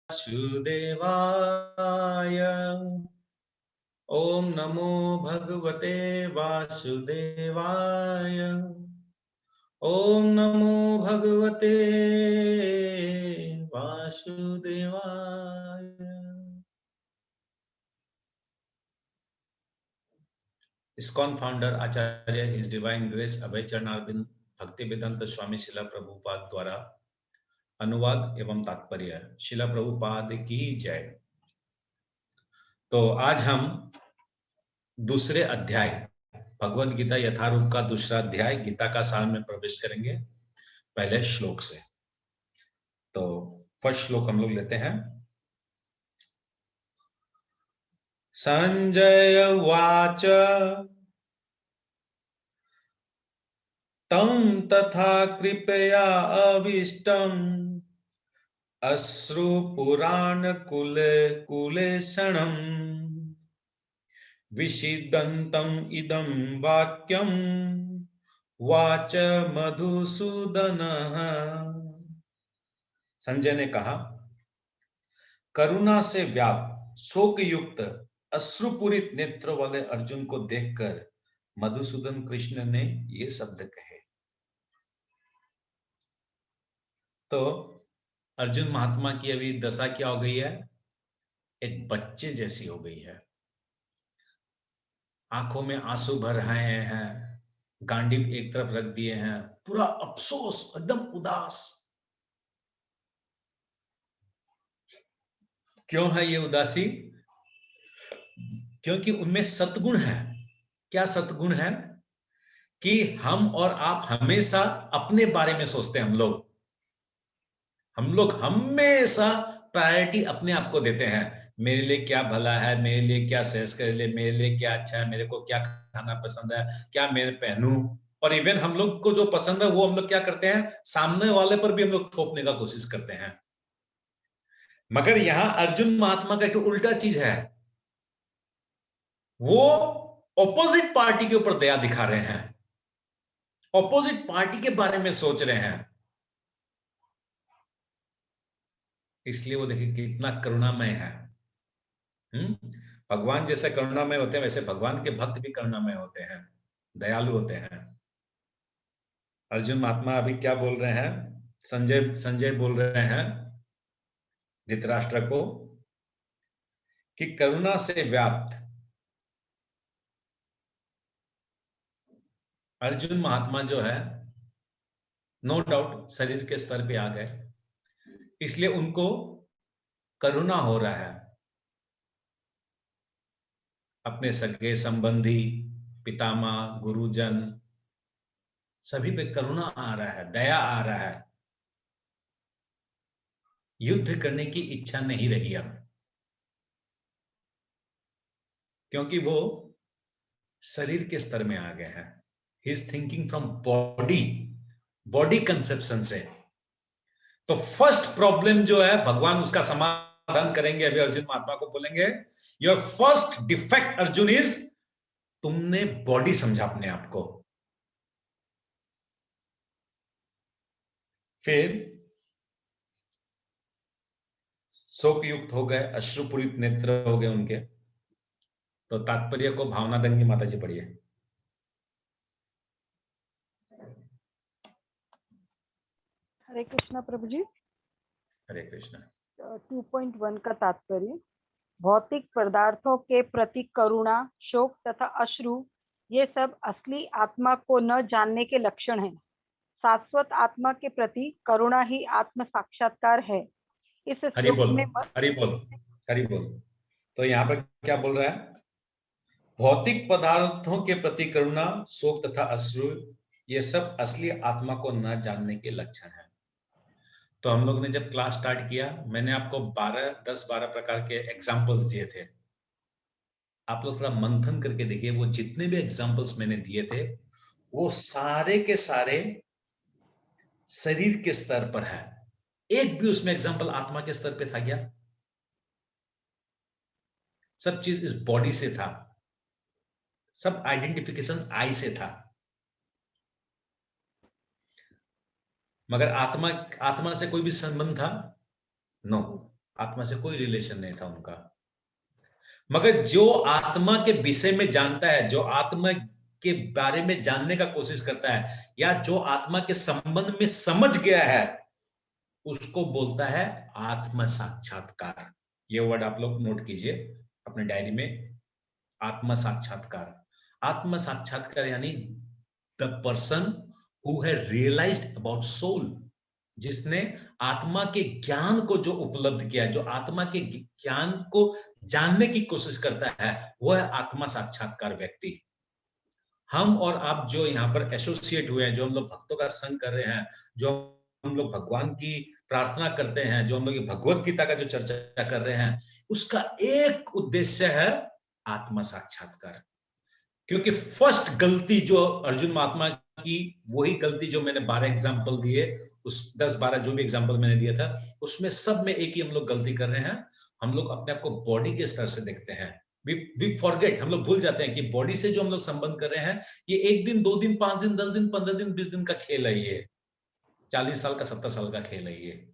वासुदेवाय। ओम नमो भगवते वासुदेवाय। ओम नमो भगवते वासुदेवाय। इस्कॉन फाउंडर आचार्य हिज डिवाइन ग्रेस अभय चरणारविंद भक्तिवेदांत स्वामी शिला प्रभुपाद द्वारा अनुवाद एवं तात्पर्य। शिला प्रभुपाद की जय। तो आज हम दूसरे अध्याय भगवद गीता यथारूप का दूसरा अध्याय गीता का सार में प्रवेश करेंगे पहले श्लोक से। तो फर्स्ट श्लोक हम लोग लेते हैं। संजय उवाच तं तथा कृपया अविष्टम् अश्रुपुराणकुलेक्षणम् विषीदन्तम् इदं वाक्यम् वाच मधुसूदनः। संजय ने कहा, करुणा से व्याप्त शोक युक्त अश्रुपूरित नेत्रों वाले अर्जुन को देखकर मधुसूदन कृष्ण ने ये शब्द कहे। तो अर्जुन महात्मा की अभी दशा क्या हो गई है? एक बच्चे जैसी हो गई है। आंखों में आंसू भर रहे हैं, गांडीव एक तरफ रख दिए हैं, पूरा अफसोस, एकदम उदास। क्यों है ये उदासी? क्योंकि उनमें सद्गुण है। क्या सद्गुण है? कि हम और आप हमेशा अपने बारे में सोचते हैं। हम लोग हमेशा प्रायोरिटी अपने आप को देते हैं। मेरे लिए क्या भला है, मेरे लिए क्या सेहस कर ले, मेरे लिए क्या अच्छा है, मेरे को क्या खाना पसंद है, क्या मैं पहनूं। और इवन हम लोग को जो पसंद है वो हम लोग क्या करते हैं, सामने वाले पर भी हम लोग थोपने का कोशिश करते हैं। मगर यहां अर्जुन महात्मा का एक उल्टा चीज है। वो ऑपोजिट पार्टी के ऊपर दया दिखा रहे हैं, ऑपोजिट पार्टी के बारे में सोच रहे हैं। इसलिए वो देखिए कितना करुणामय है। भगवान जैसे करुणामय होते हैं वैसे भगवान के भक्त भी करुणामय होते हैं, दयालु होते हैं। अर्जुन महात्मा अभी क्या बोल रहे हैं? संजय बोल रहे हैं धृतराष्ट्र को कि करुणा से व्याप्त अर्जुन महात्मा जो है, नो डाउट शरीर के स्तर पे आ गए, इसलिए उनको करुणा हो रहा है। अपने सगे संबंधी, पितामह, गुरुजन, सभी पे करुणा आ रहा है, दया आ रहा है। युद्ध करने की इच्छा नहीं रही अब, क्योंकि वो शरीर के स्तर में आ गए हैं। He is thinking from body conception से। तो फर्स्ट प्रॉब्लम जो है भगवान उसका समाधान करेंगे। अभी अर्जुन महात्मा को बोलेंगे, your first defect Arjun is, तुमने बॉडी समझा अपने आप को। फिर शोक युक्त हो गए, अश्रुपूरित नेत्र हो गए उनके। तो तात्पर्य को भावना दंगी माता जी पढ़िए। हरे कृष्णा प्रभु जी। हरे कृष्णा। 2.1 का तात्पर्य, भौतिक पदार्थों के प्रति करुणा, शोक तथा अश्रु ये सब असली आत्मा को न जानने के लक्षण हैं। शाश्वत आत्मा के प्रति करुणा ही आत्म साक्षात्कार है। इस हरि श्लोक बोल, में हरि बोल, हरि बोल। तो यहाँ पर क्या बोल रहा है? भौतिक पदार्थों के प्रति करुणा, शोक तथा अश्रु ये सब असली आत्मा को न जानने के लक्षण हैं। तो हम लोग ने जब क्लास स्टार्ट किया, मैंने आपको 10-12 प्रकार के एग्जाम्पल्स दिए थे। आप लोग थोड़ा मंथन करके देखिए, वो जितने भी एग्जाम्पल्स मैंने दिए थे वो सारे के सारे शरीर के स्तर पर है। एक भी उसमें एग्जाम्पल आत्मा के स्तर पे था क्या? सब चीज इस बॉडी से था, सब आइडेंटिफिकेशन आई से था। मगर आत्मा से कोई भी संबंध था? नो। आत्मा से कोई रिलेशन नहीं था उनका। मगर जो आत्मा के विषय में जानता है, जो आत्मा के बारे में जानने का कोशिश करता है, या जो आत्मा के संबंध में समझ गया है, उसको बोलता है आत्म साक्षात्कार। ये वर्ड आप लोग नोट कीजिए अपने डायरी में, आत्म साक्षात्कार। आत्म साक्षात्कार यानी the person who has realised about soul, जिसने आत्मा के ज्ञान को जो उपलब्ध किया है, जो आत्मा के ज्ञान को जानने की कोशिश करता है, वह है आत्मा साक्षात्कार व्यक्ति। हम और आप जो यहाँ पर एसोसिएट हुए हैं, जो हम लोग भक्तों का संग कर रहे हैं, जो हम लोग भगवान की प्रार्थना करते हैं, जो हम लोग भगवत गीता का जो चर्चा कर रहे हैं, उसका एक उद्देश्य है आत्मा साक्षात्कार। क्योंकि फर्स्ट गलती जो अर्जुन महात्मा की, वही गलती जो मैंने 12 एग्जाम्पल दिए, उस 10-12 जो भी एग्जाम्पल मैंने दिया था, उसमें सब में एक ही हम लोग गलती कर रहे हैं। हम लोग अपने आप को बॉडी के स्तर से देखते हैं। वी फॉरगेट, हम लोग भूल जाते हैं कि बॉडी से जो हम लोग संबंध कर रहे हैं, ये 1 दिन 2 दिन 5 दिन 10 दिन 15 दिन 20 दिन का खेल है, ये 40 साल का 70 साल का खेल है ये।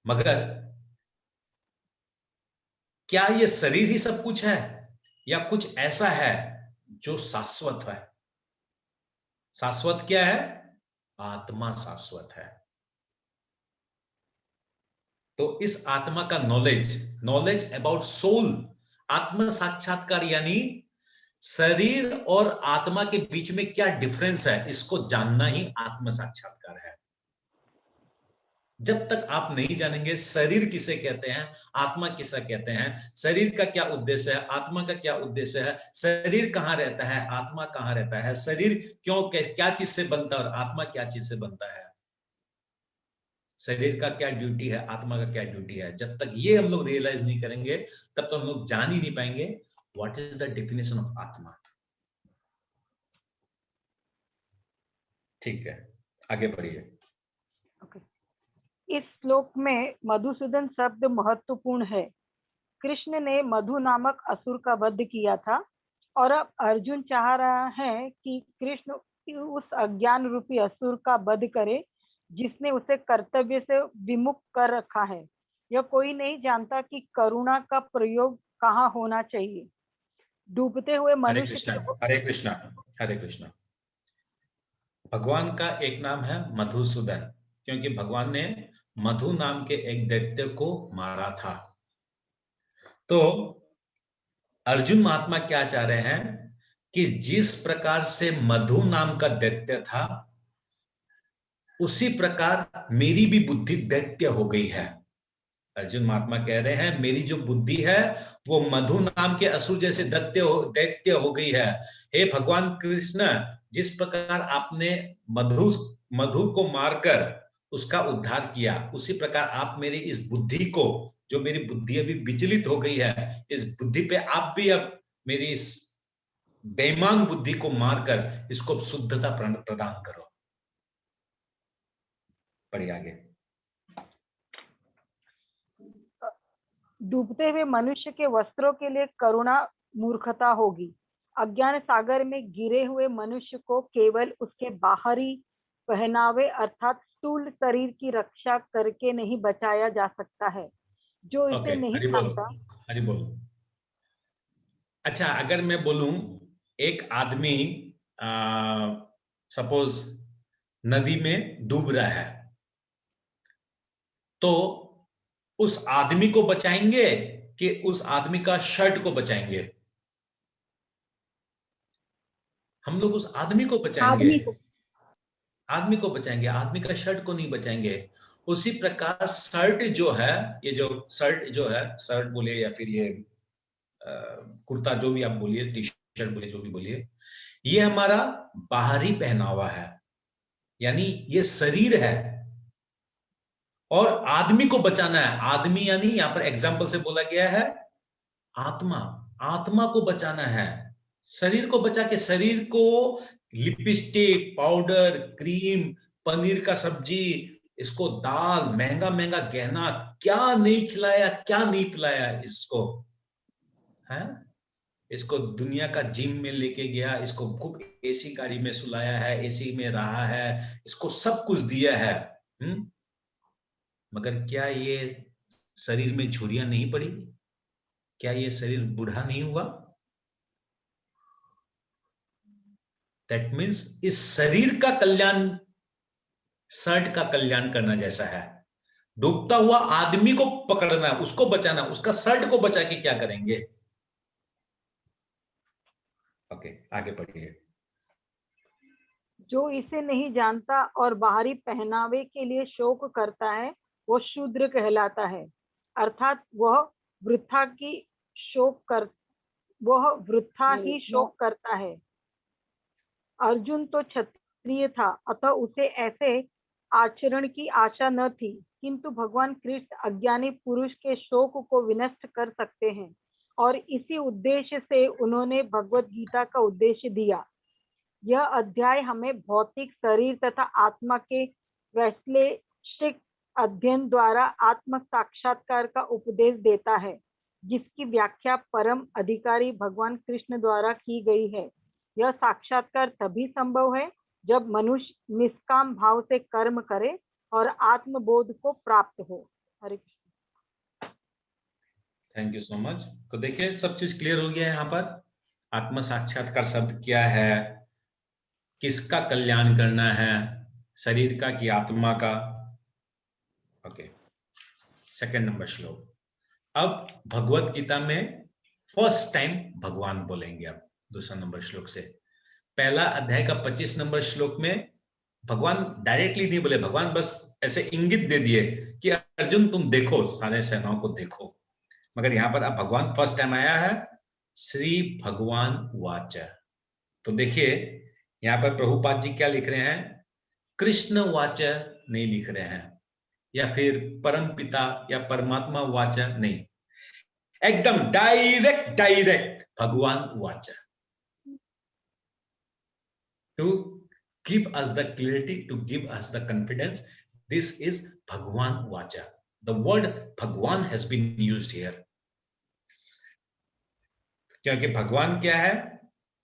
मगर क्या ये शरीर ही सब कुछ है, या कुछ ऐसा है जो शाश्वत है? शाश्वत क्या है? आत्मा शाश्वत है। तो इस आत्मा का नॉलेज अबाउट सोल, आत्म साक्षात्कार यानी शरीर और आत्मा के बीच में क्या डिफरेंस है, इसको जानना ही आत्म साक्षात्कार है। जब तक आप नहीं जानेंगे शरीर किसे कहते हैं, आत्मा किसे कहते हैं, शरीर का क्या उद्देश्य है, आत्मा का क्या उद्देश्य है, शरीर कहां रहता है, आत्मा कहां रहता है, शरीर क्यों क्या चीज से बनता है और आत्मा क्या चीज से बनता है, शरीर का क्या ड्यूटी है, आत्मा का क्या ड्यूटी है, जब तक ये हम लोग रियलाइज नहीं करेंगे, तब तक हम लोग जान ही नहीं पाएंगे what is the definition of आत्मा। ठीक है, आगे बढ़िए। इस श्लोक में मधुसूदन शब्द महत्वपूर्ण है। कृष्ण ने मधु नामक असुर का वध किया था और अब अर्जुन चाह रहा है कि कृष्ण उस अज्ञान रूपी असुर का वध करे जिसने उसे कर्तव्य से विमुख कर रखा है। यह कोई नहीं जानता कि करुणा का प्रयोग कहाँ होना चाहिए। डूबते हुए हरे मनुष्य कृष्णा, के हरे कृष्णा, हरे कृष्णा। भगवान का एक नाम है मधुसूदन, क्योंकि भगवान ने मधु नाम के एक दैत्य को मारा था। तो अर्जुन महात्मा क्या चाह रहे हैं कि जिस प्रकार से मधु नाम का दैत्य था, उसी प्रकार मेरी भी बुद्धि दैत्य हो गई है। अर्जुन महात्मा कह रहे हैं मेरी जो बुद्धि है वो मधु नाम के असुर जैसे दैत्य हो गई है। हे भगवान कृष्ण, जिस प्रकार आपने मधु मधु को मारकर उसका उद्धार किया, उसी प्रकार आप मेरी इस बुद्धि को, जो मेरी बुद्धि अभी विचलित हो गई है, इस बुद्धि पे आप भी अब मेरी इस बेईमान बुद्धि को मारकर इसको शुद्धता प्रदान करो। पढ़िए आगे। डूबते हुए मनुष्य के वस्त्रों के लिए करुणा मूर्खता होगी। अज्ञान सागर में गिरे हुए मनुष्य को केवल उसके बाहरी पहनावे अर्थात स्थूल शरीर की रक्षा करके नहीं बचाया जा सकता है। जो ओके, इसे नहीं हरि बोल, जानता, हरि बोल। अच्छा, अगर मैं बोलूं एक आदमी सपोज नदी में डूब रहा है, तो उस आदमी को बचाएंगे कि उस आदमी का शर्ट को बचाएंगे? हम लोग उस आदमी को बचाएंगे, आदमी को आदमी को बचाएंगे, आदमी का शर्ट को नहीं बचाएंगे। उसी प्रकार शर्ट जो है, ये जो शर्ट जो है, शर्ट बोलिए या फिर ये कुर्ता, जो भी आप बोलिए, टी शर्ट बोलिए, जो भी बोलिए, ये हमारा बाहरी पहनावा है, यानी ये शरीर है। और आदमी को बचाना है, आदमी यानी यहां पर एग्जाम्पल से बोला गया है आत्मा, आत्मा को बचाना है। शरीर को बचा के, शरीर को लिपस्टिक, पाउडर, क्रीम, पनीर का सब्जी, इसको दाल, महंगा महंगा गहना, क्या नहीं खिलाया, क्या नहीं पिलाया इसको, है? इसको दुनिया का जिम में लेके गया, इसको खूब एसी गाड़ी में सुलाया है, एसी में रहा है, इसको सब कुछ दिया है। मगर क्या ये शरीर में झुर्रियां नहीं पड़ी? क्या ये शरीर बूढ़ा नहीं हुआ? दैट मीन्स इस शरीर का कल्याण शर्ट का कल्याण करना जैसा है। डूबता हुआ आदमी को पकड़ना, उसको बचाना, उसका शर्ट को बचा के क्या करेंगे? ओके, आगे पढ़िए। जो इसे नहीं जानता और बाहरी पहनावे के लिए शोक करता है वो शूद्र कहलाता है, अर्थात वह वृथा ही शोक करता है। अर्जुन तो क्षत्रिय था, अतः उसे ऐसे आचरण की आशा न थी, किंतु भगवान कृष्ण अज्ञानी पुरुष के शोक को विनष्ट कर सकते हैं और इसी उद्देश्य से उन्होंने भगवत गीता का उद्देश्य दिया। यह अध्याय हमें भौतिक शरीर तथा आत्मा के वैश्लेषिक अध्ययन द्वारा आत्म साक्षात्कार का उपदेश देता है, जिसकी व्याख्या परम अधिकारी भगवान कृष्ण द्वारा की गई है। यह साक्षात्कार तभी संभव है जब मनुष्य निष्काम भाव से कर्म करे और आत्मबोध को प्राप्त हो। हरे Krishna. Thank you so much. तो देखिए सब चीज क्लियर हो गया है। यहाँ पर आत्म साक्षात्कार शब्द क्या है, किसका कल्याण करना है, शरीर का कि आत्मा का। ओके, सेकंड नंबर श्लोक। अब भगवत गीता में फर्स्ट टाइम भगवान बोलेंगे। अब दूसरा नंबर श्लोक से पहला अध्याय का 25 नंबर श्लोक में भगवान डायरेक्टली नहीं बोले, भगवान बस ऐसे इंगित दे दिए कि अर्जुन तुम देखो, सारे सेनाओं को देखो। मगर यहाँ पर अब भगवान फर्स्ट टाइम आया है, श्री भगवान वाच। तो देखिए यहाँ पर प्रभुपाद जी क्या लिख रहे हैं, कृष्ण वाच नहीं लिख रहे हैं, या फिर परम पिता या परमात्मा वाच नहीं, एकदम डायरेक्ट भगवान watch. To give us the clarity, to give us the confidence, this is Bhagwan Vacha. The word Bhagwan has been used here. क्योंकि भगवान क्या है?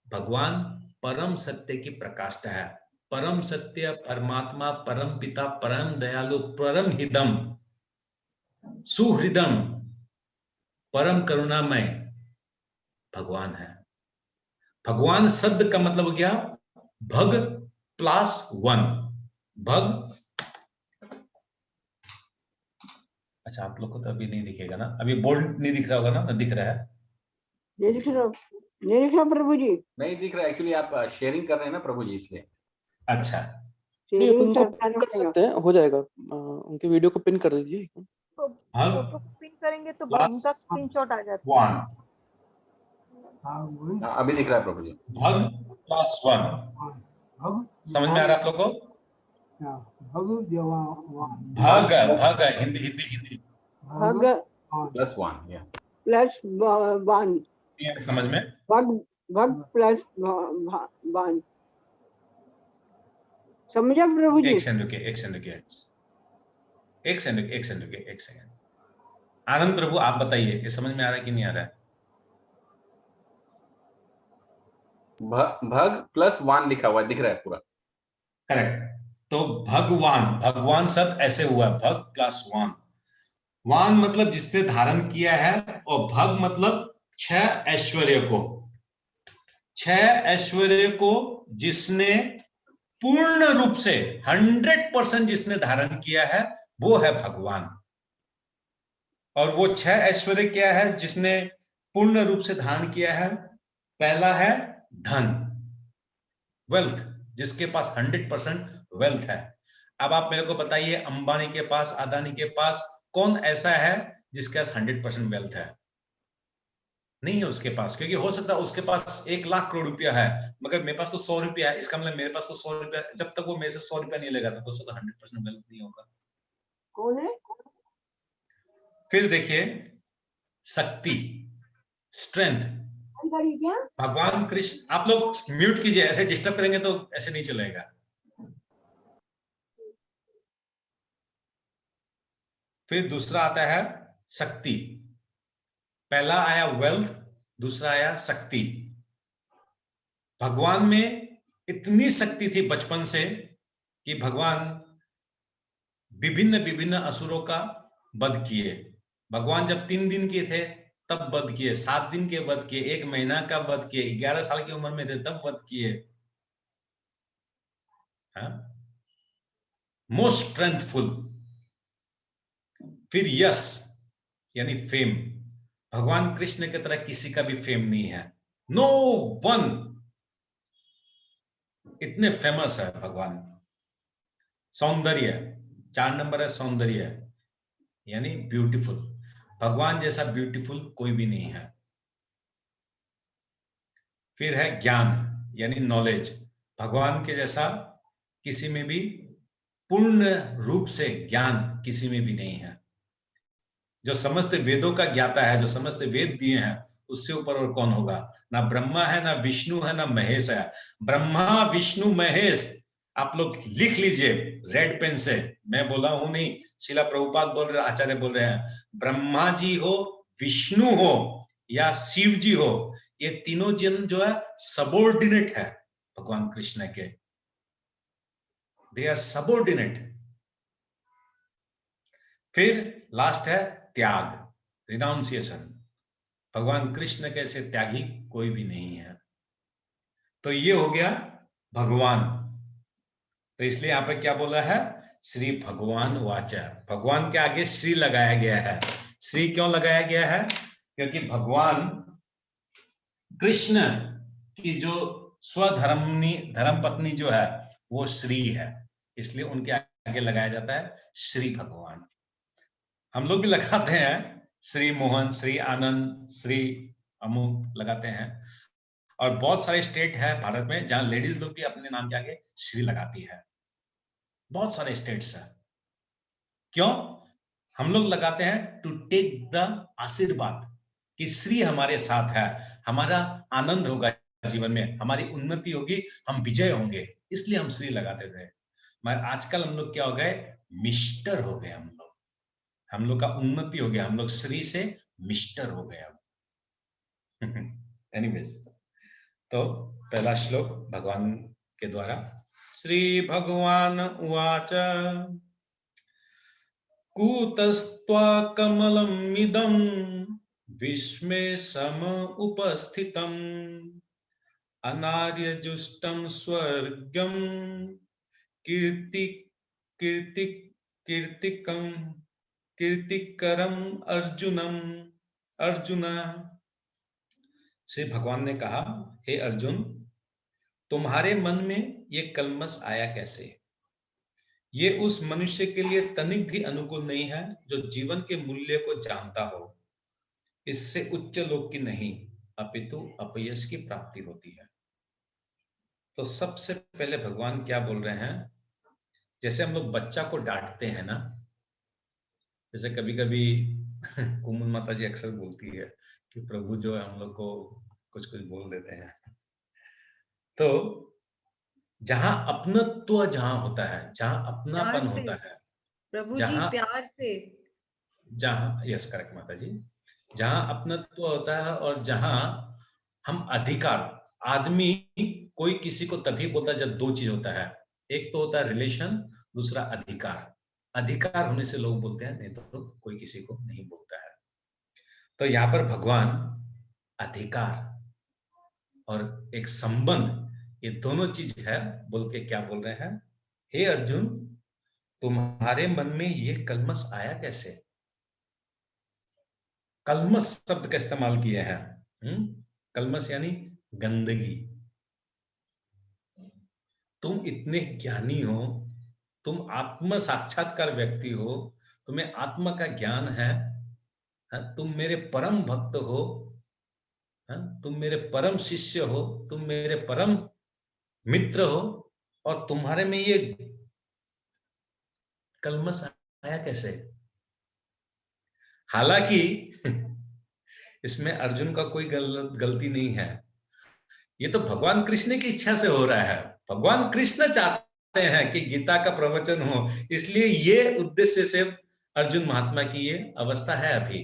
भगवान परम सत्य की प्रकाष्ठा है, परम सत्य, परमात्मा, परम पिता, परम दयालु, परम हिदम, सुहृदम, परम करुणामय भगवान है। भगवान शब्द का मतलब हो गया भग प्लस वन। भग, अच्छा आप लोग को तो अभी नहीं दिखेगा ना, अभी बोर्ड नहीं दिख रहा होगा ना दिख रहा है? नहीं दिख रहा प्रभु जी, नहीं दिख रहा। एक्चुअली आप शेयरिंग कर रहे हैं ना प्रभु जी, इसलिए। अच्छा, शेयरिंग कर सकते हैं, हो जाएगा। उनके वीडियो को पिन कर दीजिए। तो फोटो पिन करेंगे तो उनका स्क्रीनशॉट आ जाता है। वन, अभी दिख रहा है प्रभु जी। भग प्लस वन। समझ में आ रहा है आप लोग को? भग, भग हिंदी भग प्लस वन, या प्लस वन, समझ में? भग प्लस वन। समझा प्रभु जी? एक सेकंड। आनंद प्रभु आप बताइए, ये समझ में आ रहा है कि नहीं आ रहा है? भग प्लस वन लिखा हुआ दिख रहा है पूरा। करेक्ट। तो भगवान, भगवान शब्द ऐसे हुआ, भग प्लस वन। वान मतलब जिसने धारण किया है, और भग मतलब 6 ऐश्वर्य को, 6 ऐश्वर्य को जिसने पूर्ण रूप से 100% जिसने धारण किया है वो है भगवान। और वो 6 ऐश्वर्य क्या है जिसने पूर्ण रूप से धारण किया है? पहला है धन, वेल्थ, जिसके पास 100% वेल्थ है। अब आप मेरे को बताइए, अंबानी के पास, अदानी के पास कौन ऐसा है जिसके पास 100% वेल्थ है? नहीं है उसके पास, क्योंकि हो सकता है उसके पास 1 लाख करोड़ रुपया है, मगर मेरे पास तो 100 रुपया है, इसका मतलब मेरे पास तो 100 रुपया, जब तक वो मेरे से 100 रुपया नहीं लेगा तो उसको तो 100% वेल्थ नहीं होगा। कौन है? फिर देखिए शक्ति, स्ट्रेंथ, क्या? भगवान कृष्ण। आप लोग म्यूट कीजिए, ऐसे डिस्टर्ब करेंगे तो ऐसे नहीं चलेगा। फिर दूसरा आता है शक्ति। पहला आया वेल्थ, दूसरा आया शक्ति। भगवान में इतनी शक्ति थी बचपन से कि भगवान विभिन्न असुरों का वध किए। भगवान जब 3 दिन के थे तब वध किए, 7 दिन के वध किए, 1 महीना का वध किए, 11 साल की उम्र में थे तब वध किए। Most strengthful. फिर यश यानी फेम, भगवान कृष्ण की तरह किसी का भी फेम नहीं है, नो वन इतने फेमस है भगवान। सौंदर्य, 4 नंबर है सौंदर्य यानी ब्यूटीफुल, भगवान जैसा ब्यूटीफुल कोई भी नहीं है। फिर है ज्ञान यानी नॉलेज, भगवान के जैसा किसी में भी पूर्ण रूप से ज्ञान किसी में भी नहीं है। जो समस्त वेदों का ज्ञाता है, जो समस्त वेद दिए हैं, उससे ऊपर और कौन होगा? ना ब्रह्मा है, ना विष्णु है, ना महेश है। ब्रह्मा विष्णु महेश आप लोग लिख लीजिए रेड पेन से, मैं बोला हूं नहीं, शिला प्रभुपाद बोल रहे, आचार्य बोल रहे हैं। ब्रह्मा जी हो, विष्णु हो या शिव जी हो, ये तीनों जन जो है सबॉर्डिनेट है भगवान कृष्ण के, दे आर सबॉर्डिनेट। फिर लास्ट है त्याग, रिनाउंसिएशन, भगवान कृष्ण के ऐसे त्यागी कोई भी नहीं है। तो ये हो गया भगवान। तो इसलिए यहां पर क्या बोला है? श्री भगवान वाचा, भगवान के आगे श्री लगाया गया है। श्री क्यों लगाया गया है? क्योंकि भगवान कृष्ण की जो स्वधर्मनी धर्म पत्नी जो है वो श्री है, इसलिए उनके आगे लगाया जाता है श्री भगवान। हम लोग भी लगाते हैं श्री मोहन, श्री आनंद, श्री अमुक लगाते हैं, और बहुत सारे स्टेट है भारत में जहां लेडीज लोग भी अपने नाम के आगे श्री लगाती है, बहुत सारे स्टेट्स है। क्यों हम लोग लगाते हैं? टू टेक द आशीर्वाद कि श्री हमारे साथ है, हमारा आनंद होगा जीवन में, हमारी उन्नति होगी, हम विजय होंगे, इसलिए हम श्री लगाते थे। मगर आजकल हम लोग क्या हो गए? मिस्टर हो गए हम लोग का उन्नति हो गया, हम लोग श्री से मिस्टर हो गए अब। एनीवेज, तो पहला श्लोक भगवान के द्वारा, श्री भगवान उवाच कूतस्त्वा कमलम् इदं विस्मे सम उपस्थितम् अनार्यजुष्टं स्वर्गं कीर्तिकरम अर्जुन। श्री भगवान ने कहा, हे अर्जुन, तुम्हारे मन में ये कलमश आया कैसे? ये उस मनुष्य के लिए तनिक भी अनुकूल नहीं है जो जीवन के मूल्य को जानता हो। इससे उच्च लोक की नहीं अपितु अपयश की प्राप्ति होती है। तो सबसे पहले भगवान क्या बोल रहे हैं? जैसे हम लोग बच्चा को डांटते हैं ना, जैसे कभी कभी कुमुद माता जी अक्सर बोलती है कि प्रभु जो है हम लोग को कुछ कुछ बोल देते हैं। तो जहां अपनत्व जहां होता है, जहां अपनापन होता है, प्रभु जी प्यार से, जहां यस करेक्ट माता जी, जहां अपनत्व होता है और जहां हम अधिकार, आदमी कोई किसी को तभी बोलता है जब 2 चीज होता है, एक तो होता है रिलेशन, दूसरा अधिकार। अधिकार होने से लोग बोलते हैं, नहीं तो कोई किसी को नहीं बोलता है। तो यहाँ पर भगवान अधिकार और एक संबंध, ये दोनों चीज है बोल के क्या बोल रहे हैं? हे अर्जुन, तुम्हारे मन में ये कलमश आया कैसे? कलमश शब्द का इस्तेमाल किए हैं। कलमश यानी गंदगी। तुम इतने ज्ञानी हो, तुम आत्म साक्षात्कार व्यक्ति हो, तुम्हें आत्मा का ज्ञान है, तुम मेरे परम भक्त हो, तुम मेरे परम शिष्य हो, तुम मेरे परम मित्र हो, और तुम्हारे में ये कलमश आया कैसे? हालांकि इसमें अर्जुन का कोई गलती नहीं है, ये तो भगवान कृष्ण की इच्छा से हो रहा है। भगवान कृष्ण चाहते हैं कि गीता का प्रवचन हो, इसलिए ये उद्देश्य से अर्जुन महात्मा की ये अवस्था है अभी।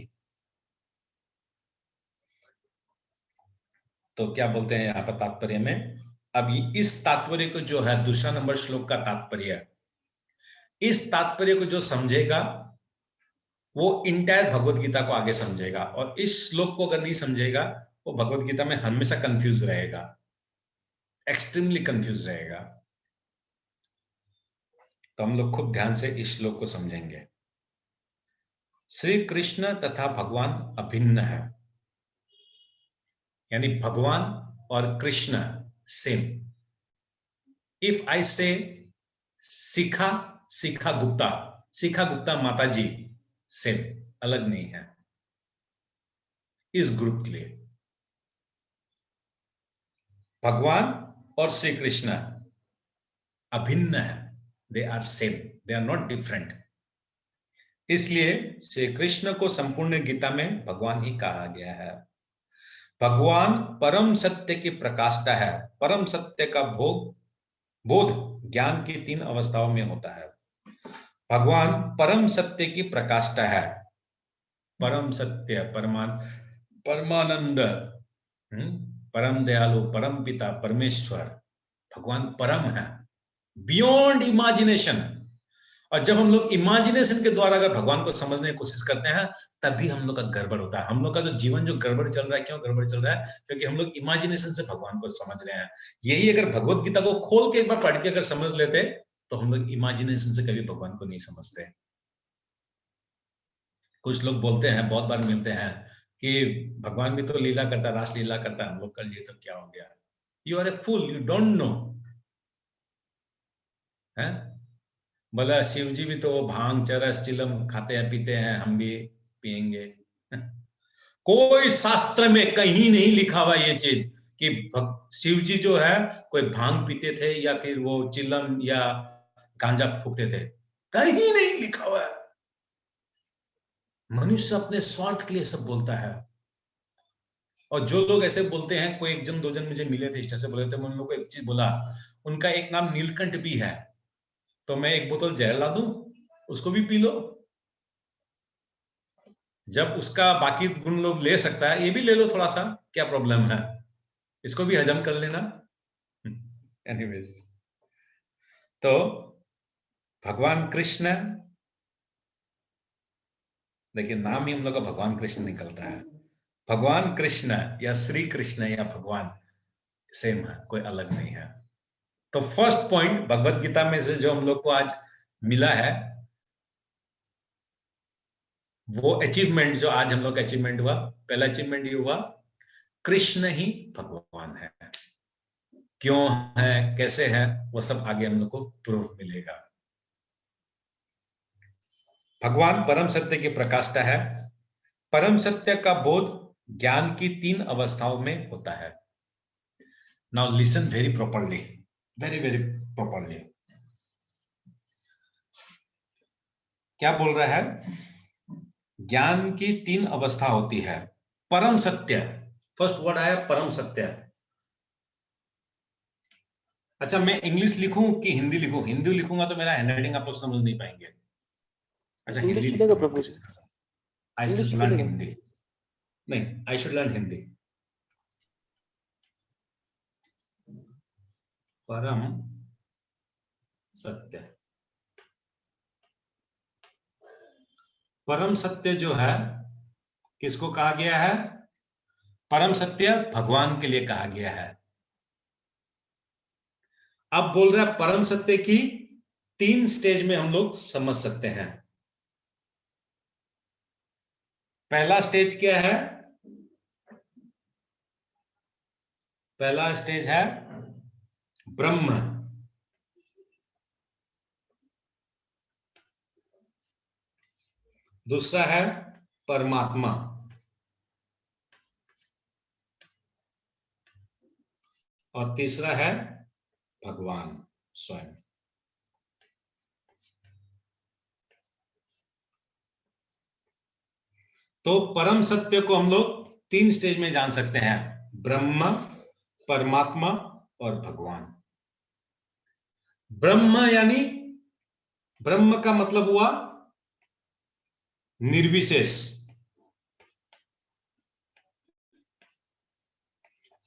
तो क्या बोलते हैं यहाँ पर तात्पर्य में? अब इस तात्पर्य को जो है दूसरा नंबर श्लोक का तात्पर्य, इस तात्पर्य को जो समझेगा वो इंटायर भगवत गीता को आगे समझेगा, और इस श्लोक को अगर नहीं समझेगा वो भगवत गीता में हमेशा कंफ्यूज रहेगा, एक्सट्रीमली कंफ्यूज रहेगा। तो हम लोग खूब ध्यान से इस श्लोक को समझेंगे। श्री कृष्ण तथा भगवान अभिन्न है, यानी भगवान और कृष्ण सेम। इफ आई से शिखा गुप्ता माता जी, सेम, अलग नहीं है इस ग्रुप के लिए। भगवान और श्री कृष्ण अभिन्न है, they are same, they are not different. इसलिए श्री कृष्ण को संपूर्ण गीता में भगवान ही कहा गया है। भगवान परम सत्य की प्रकाष्ठा है। परम सत्य का बोध ज्ञान की 3 अवस्थाओं में होता है। भगवान परम सत्य की प्रकाष्ठा है। परम सत्य, परमानंद, परम दयालु, परम पिता, परमेश्वर, भगवान परम है, बियॉन्ड इमेजिनेशन। और जब हम लोग इमेजिनेशन के द्वारा अगर भगवान को समझने की कोशिश करते हैं, तभी हम लोग का गड़बड़ होता है। हम लोग का जो जीवन जो गड़बड़ चल रहा है, क्यों गड़बड़ चल रहा है? क्योंकि हम लोग इमेजिनेशन से भगवान को समझ रहे हैं। यही अगर भगवत गीता को खोल के एक बार पढ़ के अगर समझ लेते, तो हम लोग इमेजिनेशन से कभी भगवान को नहीं समझते। कुछ लोग बोलते हैं, बहुत बार मिलते हैं, कि भगवान भी तो लीला करता, रास लीला करता है, हम लोग कर लिए तो क्या हो गया? You are a fool, you don't know. है बोला शिव जी भी तो भांग, चरस, चिलम खाते हैं, पीते हैं, हम भी पिएंगे। कोई शास्त्र में कहीं नहीं लिखा हुआ ये चीज कि शिव जी जो है कोई भांग पीते थे या फिर वो चिलम या गांजा फूकते थे, कहीं नहीं लिखा हुआ है। मनुष्य अपने स्वार्थ के लिए सब बोलता है। और जो लोग ऐसे बोलते हैं, कोई 1 जन 2 जन मुझे मिले थे, इस तरह से बोले थे, मैं उन लोगों को एक चीज बोला, उनका एक नाम नीलकंठ भी है, तो मैं 1 बोतल जहर ला दूं, उसको भी पी लो। जब उसका बाकी गुण लोग ले सकता है, ये भी ले लो थोड़ा सा, क्या प्रॉब्लम है? इसको भी हजम कर लेना। एनीवेज, तो भगवान कृष्ण, देखिए नाम ही हम लोग का भगवान कृष्ण निकलता है। भगवान कृष्ण या श्री कृष्ण या भगवान सेम है, कोई अलग नहीं है। तो फर्स्ट पॉइंट भगवत गीता में से जो हम लोग को आज मिला है, वो अचीवमेंट जो आज हम लोग का अचीवमेंट हुआ, पहला अचीवमेंट ये हुआ, कृष्ण ही भगवान है। क्यों है, कैसे है, वो सब आगे हम लोग को प्रूफ मिलेगा। भगवान परम सत्य की प्रकाष्ठा है। परम सत्य का बोध ज्ञान की 3 अवस्थाओं में होता है। Now listen very properly, very very properly. क्या बोल रहा है? ज्ञान की 3 अवस्था होती है। परम सत्य, फर्स्ट वर्ड आया परम सत्य। अच्छा, मैं इंग्लिश लिखूं कि हिंदी लिखूं? हिंदी लिखूंगा तो मेरा हैंडराइटिंग आप लोग समझ नहीं पाएंगे। अच्छा, हिंदी इंग्लिश लिखता चलेगा हूं, प्रभु, कोशिश कर रहा हूं। आई शुड इंग्लिश लर्न चलेगा। हिंदी। नहीं, आई शुड लर्न हिंदी। परम सत्य, परम सत्य जो है किसको कहा गया है? परम सत्य भगवान के लिए कहा गया है। अब बोल रहा है परम सत्य की 3 स्टेज में हम लोग समझ सकते हैं। पहला स्टेज क्या है? पहला स्टेज है ब्रह्म। दूसरा है परमात्मा, और तीसरा है भगवान स्वयं। तो परम सत्य को हम लोग 3 स्टेज में जान सकते हैं, ब्रह्म, परमात्मा और भगवान। ब्रह्म यानी, ब्रह्म का मतलब हुआ निर्विशेष।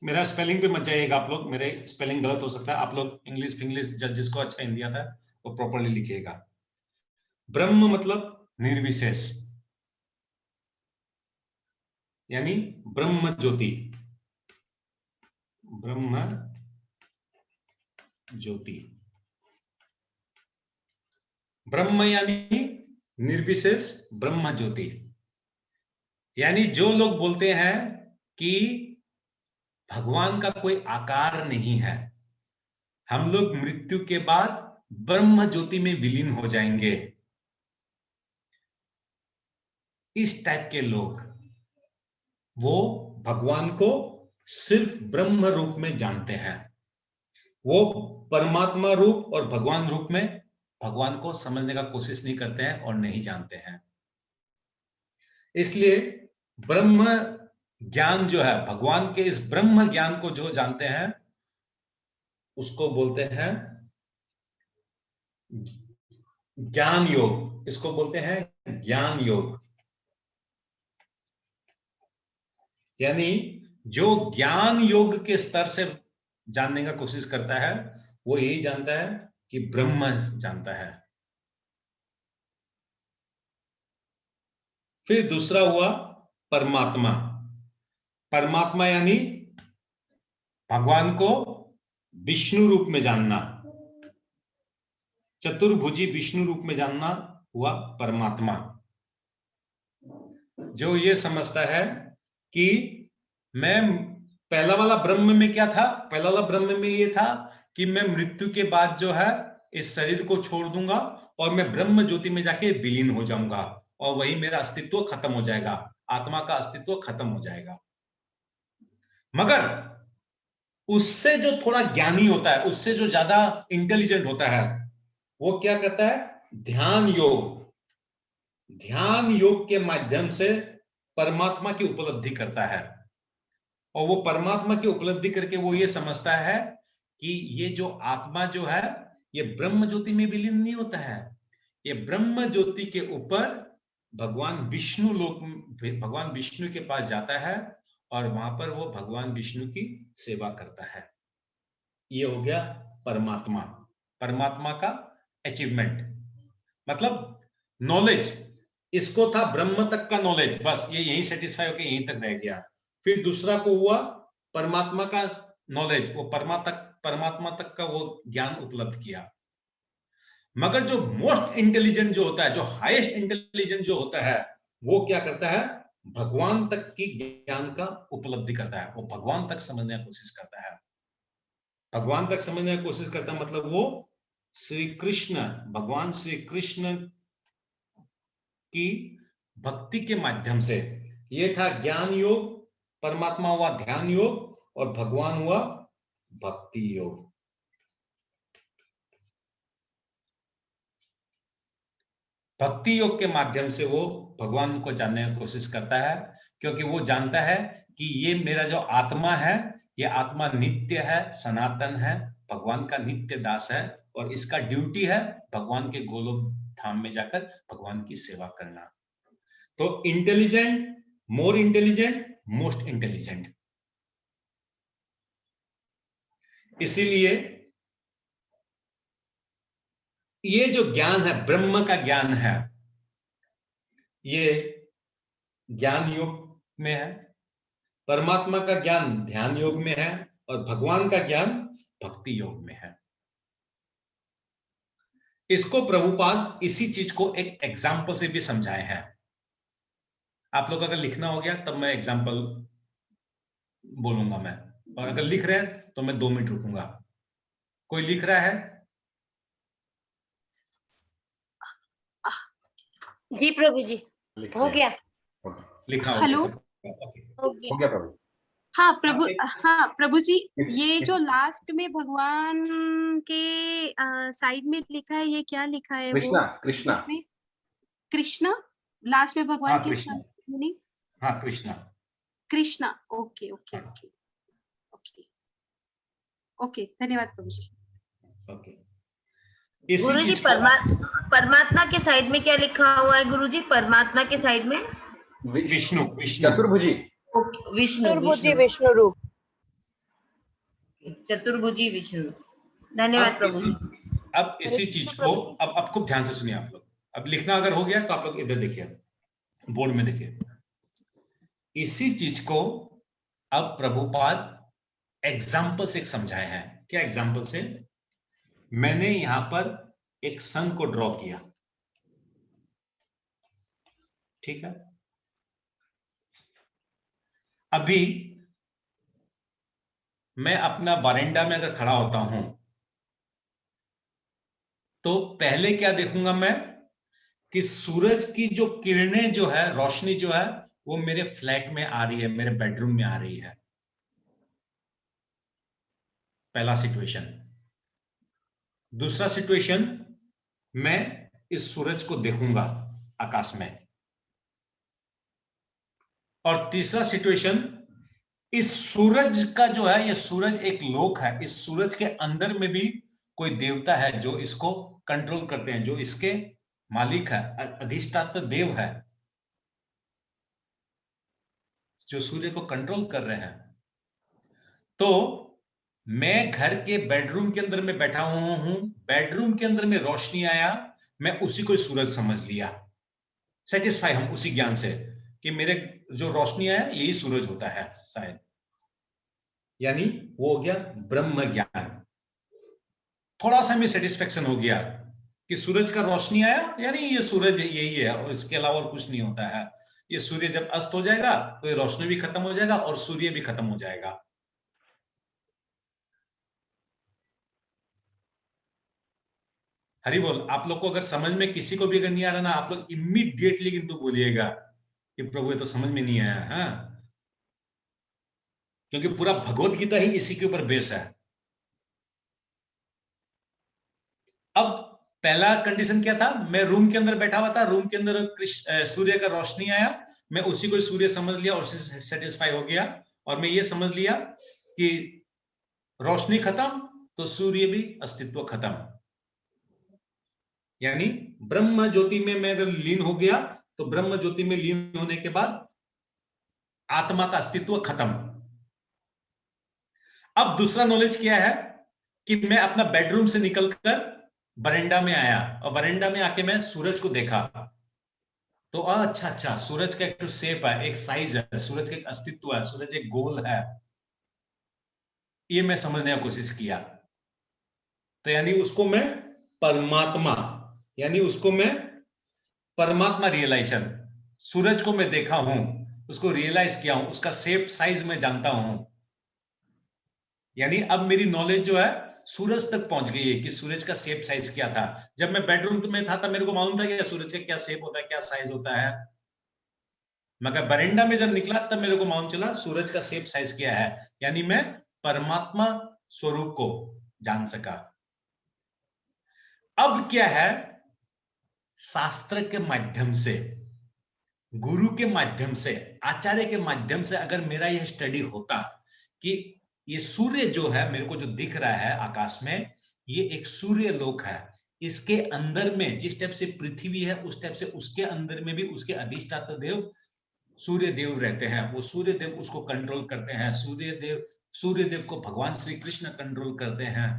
मेरा स्पेलिंग पे मत जाइएगा आप लोग, मेरे स्पेलिंग गलत हो सकता है। आप लोग इंग्लिश जिसको अच्छा हिंदी आता है वो प्रॉपरली लिखिएगा। ब्रह्म मतलब निर्विशेष, यानी ब्रह्म ज्योति, ब्रह्म ज्योति। ब्रह्म यानी निर्विशेष ब्रह्म ज्योति। यानी जो लोग बोलते हैं कि भगवान का कोई आकार नहीं है, हम लोग मृत्यु के बाद ब्रह्म ज्योति में विलीन हो जाएंगे, इस टाइप के लोग वो भगवान को सिर्फ ब्रह्म रूप में जानते हैं। वो परमात्मा रूप और भगवान रूप में भगवान को समझने का कोशिश नहीं करते हैं और नहीं जानते हैं। इसलिए ब्रह्म ज्ञान जो है, भगवान के इस ब्रह्म ज्ञान को जो जानते हैं उसको बोलते हैं ज्ञान योग। इसको बोलते हैं ज्ञान योग। यानी जो ज्ञान योग के स्तर से जानने का कोशिश करता है वो यही जानता है कि ब्रह्म जानता है। फिर दूसरा हुआ परमात्मा। परमात्मा यानी भगवान को विष्णु रूप में जानना, चतुर्भुजी विष्णु रूप में जानना हुआ परमात्मा। जो ये समझता है कि मैं पहला वाला ब्रह्म में क्या था, पहला वाला ब्रह्म में ये था कि मैं मृत्यु के बाद जो है इस शरीर को छोड़ दूंगा और मैं ब्रह्म ज्योति में जाके विलीन हो जाऊंगा और वही मेरा अस्तित्व खत्म हो जाएगा, आत्मा का अस्तित्व खत्म हो जाएगा। मगर उससे जो थोड़ा ज्ञानी होता है, उससे जो ज्यादा इंटेलिजेंट होता है, वो क्या करता है, ध्यान योग। ध्यान योग के माध्यम से परमात्मा की उपलब्धि करता है और वो परमात्मा की उपलब्धि करके वो ये समझता है कि ये जो आत्मा जो है ये ब्रह्म ज्योति में विलीन नहीं होता है, ये ब्रह्म ज्योति के ऊपर भगवान विष्णु लोक, भगवान विष्णु के पास जाता है और वहां पर वो भगवान विष्णु की सेवा करता है। ये हो गया परमात्मा, परमात्मा का अचीवमेंट, मतलब नॉलेज। इसको था ब्रह्म तक का नॉलेज, बस ये यहीं सेटिस्फाई होकर यहीं तक रह गया। फिर दूसरा को हुआ परमात्मा का नॉलेज, वो परमात्मा तक का वो ज्ञान उपलब्ध किया। मगर जो मोस्ट इंटेलिजेंट जो होता है, जो हाईएस्ट इंटेलिजेंट जो होता है, वो क्या करता है, भगवान तक की ज्ञान का उपलब्धि करता है। वो भगवान तक समझने की कोशिश करता है। भगवान तक समझने की कोशिश करता है मतलब वो श्री कृष्ण, भगवान श्री कृष्ण की भक्ति के माध्यम से। ये था ज्ञान योग, परमात्मा हुआ ध्यान योग और भगवान हुआ भक्ति योग। भक्ति योग के माध्यम से वो भगवान को जानने की कोशिश करता है, क्योंकि वो जानता है कि ये मेरा जो आत्मा है, ये आत्मा नित्य है, सनातन है, भगवान का नित्य दास है और इसका ड्यूटी है भगवान के गोलोक धाम में जाकर भगवान की सेवा करना। तो intelligent, more intelligent, most intelligent. इसीलिए ये जो ज्ञान है, ब्रह्म का ज्ञान है, ये ज्ञान योग में है, परमात्मा का ज्ञान ध्यान योग में है और भगवान का ज्ञान भक्ति योग में है। इसको प्रभुपाद इसी चीज को एक एग्जाम्पल से भी समझाए हैं। आप लोग अगर लिखना हो गया तब मैं एग्जाम्पल बोलूंगा मैं, और अगर लिख रहे हैं तो मैं 2 मिनट रुकूंगा। कोई लिख रहा है? जी प्रभु जी, हो गया। लिखा हो हेलो। हो हो गया। गया प्रभु। हाँ प्रभु, हाँ प्रभु जी, इस- ये इस- जो लास्ट में भगवान के साइड में लिखा है, ये क्या लिखा है? कृष्णा, वो कृष्णा। में कृष्णा, लास्ट में भगवान हाँ, के कृष्णा। मीनिंग हाँ, कृष्णा। कृष्णा। ओके ओके हाँ। ओके ओके ओके, धन्यवाद प्रभु जी। ओके, इसी गुरु जी, चीज को परमात्मा के साइड में क्या लिखा हुआ है गुरु जी? परमात्मा के साइड में विष्णु, विष्णु, चतुर्भुजी। ओके, विष्णु, चतुर्भुजी विष्णु रूप। चतुर्भुजी विष्णु। धन्यवाद प्रभु जी। अब इसी चीज को अब खूब ध्यान से सुनिए आप लोग। अब लिखना अगर हो गया तो आप लोग इधर देखिए, बोर्ड में देखिए। इसी चीज को अब प्रभुपाद एग्जाम्पल से समझाए हैं। क्या एग्जाम्पल से? मैंने यहां पर एक सन को ड्रॉ किया, ठीक है। अभी मैं अपना वरांडा में अगर खड़ा होता हूं तो पहले क्या देखूंगा मैं कि सूरज की जो किरणें जो है, रोशनी जो है, वो मेरे फ्लैट में आ रही है, मेरे बेडरूम में आ रही है। पहला सिचुएशन। दूसरा सिचुएशन, मैं इस सूरज को देखूंगा आकाश में। और तीसरा सिचुएशन, इस सूरज का जो है, ये सूरज एक लोक है, इस सूरज के अंदर में भी कोई देवता है जो इसको कंट्रोल करते हैं, जो इसके मालिक है, अधिष्ठाता देव है, जो सूर्य को कंट्रोल कर रहे हैं। तो मैं घर के बेडरूम के अंदर में बैठा हुआ हूं, बेडरूम के अंदर में रोशनी आया, मैं उसी को सूरज समझ लिया। सेटिस्फाई हम उसी ज्ञान से कि मेरे जो रोशनी आया यही सूरज होता है शायद, यानी वो हो गया ब्रह्म ज्ञान। थोड़ा सा में सेटिस्फेक्शन हो गया कि सूरज का रोशनी आया, यानी ये सूरज यही है और इसके अलावा और कुछ नहीं होता है। ये सूर्य जब अस्त हो जाएगा तो ये रोशनी भी खत्म हो जाएगा और सूर्य भी खत्म हो जाएगा। हरि बोल। आप लोग को अगर समझ में किसी को भी अगर नहीं आ रहा ना, आप लोग इमीडिएटली किंतु बोलिएगा कि प्रभु ये तो समझ में नहीं आया। हाँ, क्योंकि पूरा भगवत गीता ही इसी के ऊपर बेस है। अब पहला कंडीशन क्या था? मैं रूम के अंदर बैठा हुआ था, रूम के अंदर सूर्य का रोशनी आया, मैं उसी को सूर्य समझ लिया और उससे सेटिस्फाई हो गया। और मैं ये समझ लिया कि रोशनी खत्म तो सूर्य भी अस्तित्व खत्म, यानी ब्रह्म ज्योति में मैं अगर लीन हो गया तो ब्रह्म ज्योति में लीन होने के बाद आत्मा का अस्तित्व खत्म। अब दूसरा नॉलेज क्या है कि मैं अपना बेडरूम से निकलकर बरांडा में आया और बरांडा में आके मैं सूरज को देखा तो अच्छा, सूरज का एक तो शेप है, एक साइज है, सूरज का एक अस्तित्व है, सूरज एक गोल है, ये मैं समझने की कोशिश किया। तो यानी उसको मैं परमात्मा, यानी उसको मैं परमात्मा रियलाइजेशन, सूरज को मैं देखा हूं, उसको रियलाइज किया हूं, उसका शेप साइज मैं जानता हूं। यानी अब मेरी नॉलेज जो है सूरज तक पहुंच गई है कि सूरज का शेप साइज क्या था। जब मैं बेडरूम में था तब मेरे को मालूम था कि सूरज का क्या शेप होता है, क्या साइज होता है, मगर बरांडा में जब निकला तब मेरे को मालूम चला सूरज का शेप साइज क्या है। यानी मैं परमात्मा स्वरूप को जान सका। अब क्या है, शास्त्र के माध्यम से, गुरु के माध्यम से, आचार्य के माध्यम से अगर मेरा यह स्टडी होता कि ये सूर्य जो है मेरे को जो दिख रहा है आकाश में, ये एक सूर्य लोक है, इसके अंदर में जिस टाइप से पृथ्वी है उस टाइप से उसके अंदर में भी उसके अधिष्ठाता देव सूर्य देव रहते हैं, वो सूर्य देव उसको कंट्रोल करते हैं, सूर्य देव को भगवान श्री कृष्ण कंट्रोल करते हैं।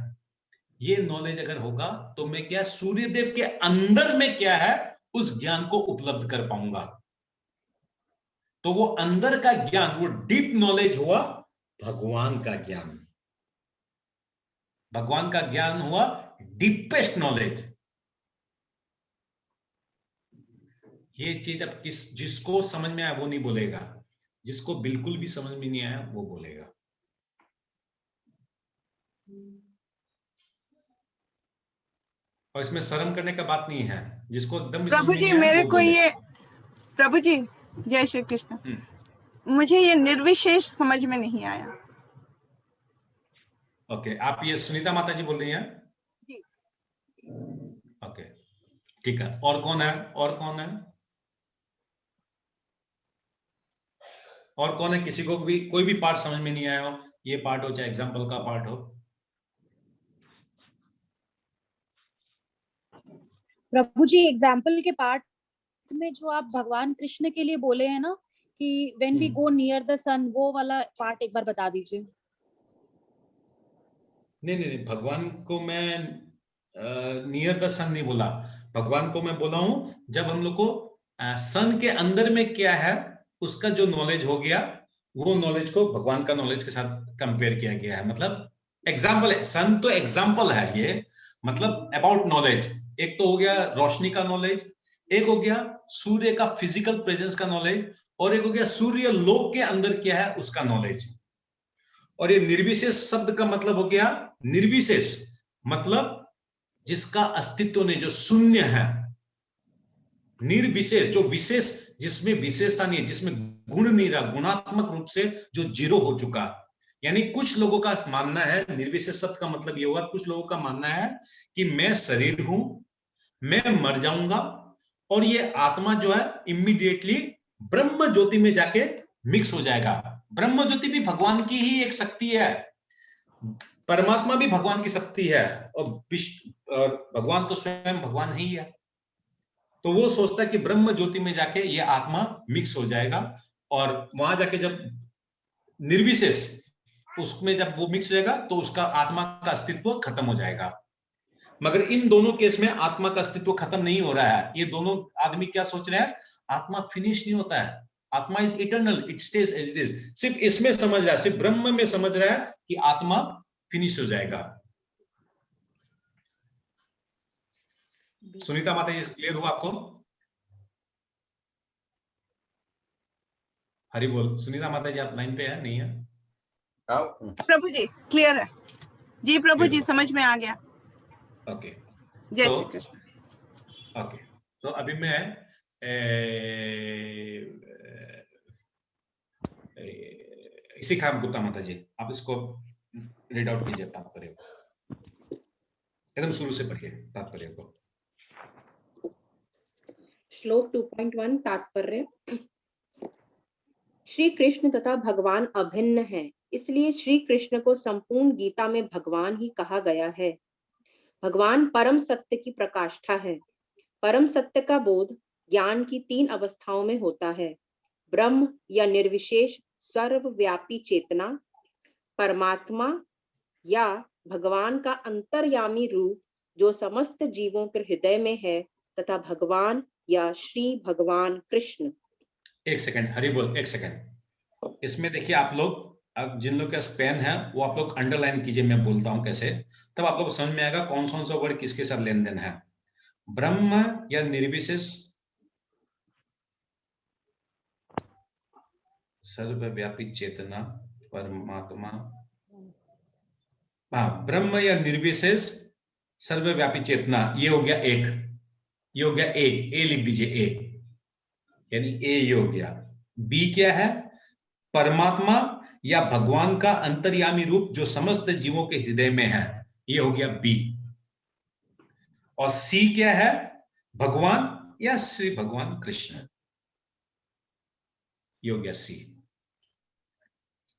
ये नॉलेज अगर होगा तो मैं क्या सूर्य देव के अंदर में क्या है उस ज्ञान को उपलब्ध कर पाऊंगा। तो वो अंदर का ज्ञान, वो डीप नॉलेज हुआ भगवान का ज्ञान। भगवान का ज्ञान हुआ डीपेस्ट नॉलेज। ये चीज अब जिसको समझ में आया वो नहीं बोलेगा, जिसको बिल्कुल भी समझ में नहीं आया वो बोलेगा। और इसमें शर्म करने का बात नहीं है, जिसको एकदम प्रभु जी मेरे को ये, प्रभु जी जय श्री कृष्ण, मुझे ये निर्विशेष समझ में नहीं आया। ओके, आप ये सुनीता माता जी बोल रही हैं? जी। ओके, ठीक है। और कौन है? और कौन है? और कौन है? किसी को भी कोई भी पार्ट समझ में नहीं आया हो, ये पार्ट हो चाहे एग्जाम्पल का पार्ट हो। प्रभु जी एग्जाम्पल के पार्ट में जो आप भगवान कृष्ण के लिए बोले हैं ना कि when we go near the sun, वो वाला पार्ट एक बार बता दीजिए। नहीं, भगवान को मैं नियर द सन नहीं बोला, भगवान को मैं बोला हूं जब हम लोग को सन के अंदर में क्या है उसका जो नॉलेज हो गया वो नॉलेज को भगवान का नॉलेज के साथ कंपेयर किया गया है। मतलब एग्जाम्पल है, सन तो एग्जाम्पल है ये, मतलब अबाउट नॉलेज। एक तो हो गया रोशनी का नॉलेज, एक हो गया सूर्य का फिजिकल प्रेजेंस का नॉलेज, और एक हो गया सूर्य लोक के अंदर क्या है उसका नॉलेज। और ये निर्विशेष शब्द का मतलब हो गया, निर्विशेष मतलब जिसका अस्तित्व नहीं, जो शून्य है। निर्विशेष जो विशेष, जिसमें विशेषता नहीं है, जिसमें गुण नहीं रहा, गुणात्मक रूप से जो जीरो हो चुका। यानी कुछ लोगों का मानना है, निर्विशेष शब्द का मतलब ये हुआ, कुछ लोगों का मानना है कि मैं शरीर हूं, मैं मर जाऊंगा, और ये आत्मा जो है इमीडिएटली ब्रह्म ज्योति में जाके मिक्स हो जाएगा। ब्रह्म ज्योति भी भगवान की ही एक शक्ति है, परमात्मा भी भगवान की शक्ति है, और भगवान तो स्वयं भगवान ही है। तो वो सोचता है कि ब्रह्म ज्योति में जाके ये आत्मा मिक्स हो जाएगा, और वहां जाके जब निर्विशेष उसमें जब वो मिक्स हो जाएगा तो उसका आत्मा का अस्तित्व खत्म हो जाएगा। मगर इन दोनों केस में आत्मा का अस्तित्व खत्म नहीं हो रहा है। ये दोनों आदमी क्या सोच रहे हैं, आत्मा फिनिश नहीं होता है, आत्मा is eternal, it stays as it is. सिर्फ इसमें समझ रहा है, सिर्फ ब्रह्म में समझ रहा है कि आत्मा फिनिश हो जाएगा। सुनीता माता जी, क्लियर हुआ आपको? हरि बोल। सुनीता माता जी आप लाइन पे है, नहीं है? प्रभु जी क्लियर है जी, प्रभु जी समझ में आ गया। ओके, जय श्री कृष्ण। ओके, तो अभी मैं इसी काम गुप्ता माता जी, आप इसको रीड आउट कीजिए तात्पर्य को, एकदम शुरू से पढ़िए तात्पर्य को। श्लोक 2.1 तात्पर्य। श्री कृष्ण तथा भगवान अभिन्न है, इसलिए श्री कृष्ण को संपूर्ण गीता में भगवान ही कहा गया है। भगवान परम सत्य की प्रकाष्ठा है। परम सत्य का बोध ज्ञान की 3 अवस्थाओं में होता है: ब्रह्म या निर्विशेष सर्वव्यापी चेतना, परमात्मा या भगवान का अंतर्यामी रूप जो समस्त जीवों के हृदय में है, तथा भगवान या श्री भगवान कृष्ण। एक सेकंड, हरि बोल, एक सेकंड। इसमें देखिए आप लोग, अब जिन लोग का पेन है वो आप लोग अंडरलाइन कीजिए, मैं बोलता हूं कैसे, तब आप लोग समझ में आएगा कौन कौन सा वर्ड किसके साथ लेन देन है। ब्रह्म या निर्विशेष सर्वव्यापी चेतना, परमात्मा, हाँ, ब्रह्म या निर्विशेष सर्वव्यापी चेतना, ये हो गया एक, ये हो गया ए लिख दीजिए, ए यानी ए ये हो गया। बी क्या है? परमात्मा या भगवान का अंतर्यामी रूप जो समस्त जीवों के हृदय में है, ये हो गया बी। और सी क्या है? भगवान या श्री भगवान कृष्ण, ये हो गया सी।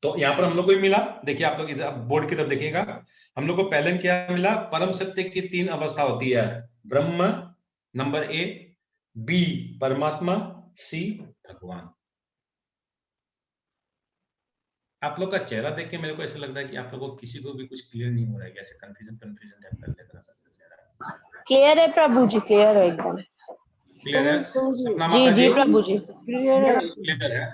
तो यहां पर हम लोग को मिला, देखिए आप लोग इधर बोर्ड की तरफ देखिएगा, हम लोग को पहले में क्या मिला? परम सत्य की 3 अवस्था होती है, ब्रह्म नंबर ए, बी परमात्मा, सी भगवान। आप लोग का चेहरा देख के मेरे को ऐसा लग रहा है कि आप लोगों को किसी को भी कुछ क्लियर नहीं हो रहा है, कैसे कंफ्यूजन टाइप का लग रहा है। क्लियर है प्रभु जी, क्लियर है एकदम क्लियर है? जी जी प्रभु जी क्लियर है।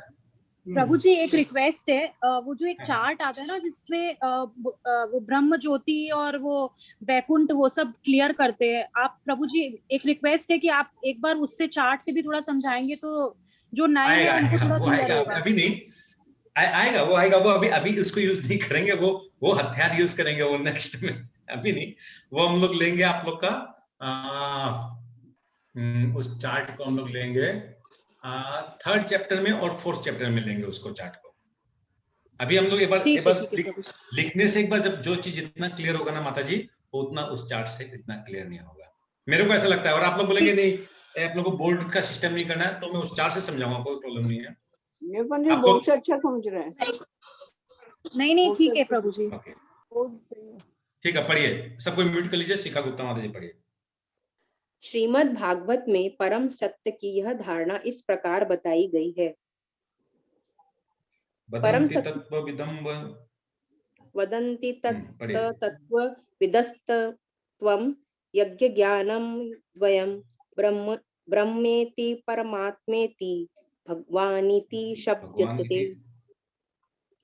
प्रभु जी एक रिक्वेस्ट है, वो जो एक चार्ट आता है ना जिसमें वो ब्रह्म ज्योति और वो वैकुंठ वो सब क्लियर करते हैं, आप प्रभु जी एक रिक्वेस्ट है कि आप एक बार उससे चार्ट से भी थोड़ा समझाएंगे तो जो नए हैं उनको थोड़ा क्लियर होगा। अभी नहीं आएगा, वो आएगा, वो अभी उसको यूज नहीं करेंगे, वो हथियार यूज करेंगे वो नेक्स्ट में, अभी नहीं, वो हम लोग लेंगे आप लोग का उस चार्ट को हम लोग लेंगे 3rd चैप्टर में और 4th चैप्टर में लेंगे उसको, चार्ट को। अभी हम लोग एक बार लिखने से एक बार जब जो चीज इतना क्लियर होगा ना माता जी, उतना उस चार्ट से इतना क्लियर नहीं होगा, मेरे को ऐसा लगता है। और आप लोग बोलेंगे नहीं आप लोग को बोर्ड का सिस्टम नहीं करना है, तो मैं उस चार्ट से समझाऊंगा, कोई प्रॉब्लम नहीं है। ये पंडित बहुत अच्छा समझ रहे हैं। नहीं ठीक है प्रभु जी, ठीक है, पढ़िए, सबको म्यूट कर लीजिए। शिखा गुप्ता माता जी पढ़िए। श्रीमद् भागवत में परम सत्य की यह धारणा इस प्रकार बताई गई है। परम वदन्ति तत्व विदस्तत्वं यज्ञ ज्ञानम वयम ब्रह्मेति परमात्मेति भगवानिति भगवान शब्दते। इति।